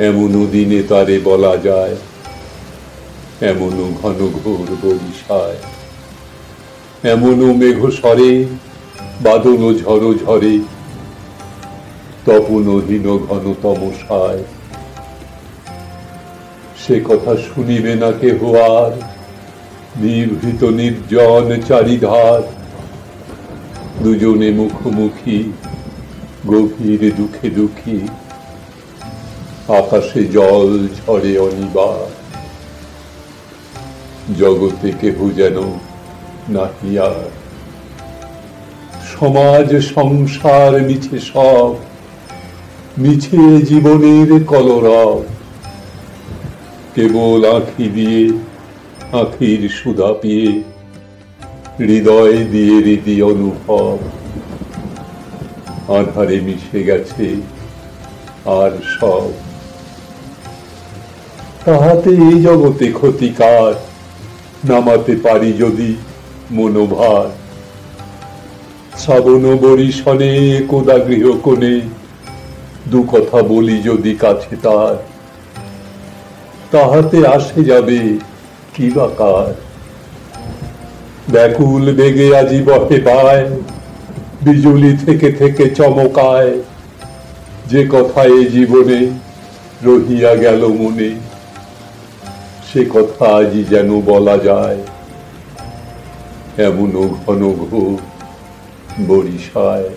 এমনও দিনে তারে বলা যায়, এমনও ঘন ঘোর বরিশায়, এমনও মেঘ স্বরে বাদল ঝড় ঝরে, তপনহীন ঘন তমসায়। সে কথা শুনিবে না কেহ আর, নিভৃত নির্জন চারিধার, দুজনে মুখোমুখি গভীর দুঃখে দুঃখী, আকাশে জল ঝরে অনিবার, জগতে কেহ যেন নাহি আর। সমাজ সংসার মিছে সব, মিছে জীবনের কলরব, কেবল আঁখি দিয়ে আঁখির সুধা পিয়ে, হৃদয় দিয়ে রীতি অনুভব, আধারে মিশে গেছে আর সব। তাহাতে এই জগতে ক্ষতিকার, নামাতে পারি যদি মনোভার। শ্রাবণ বরিশনে কোদা গৃহকোণে, দু কথা বলি যদি কাছে তার, তাহাতে আসে যাবে কি বা কার। ব্যাকুল বেগে আজি বহে পায়, বিজুলি থেকে থেকে চমকায়, যে কথা এ জীবনে রহিয়া গেল মনে, সে কথা আজি যেন বলা যায়, এমনও ঘন ঘোর বরিশায়।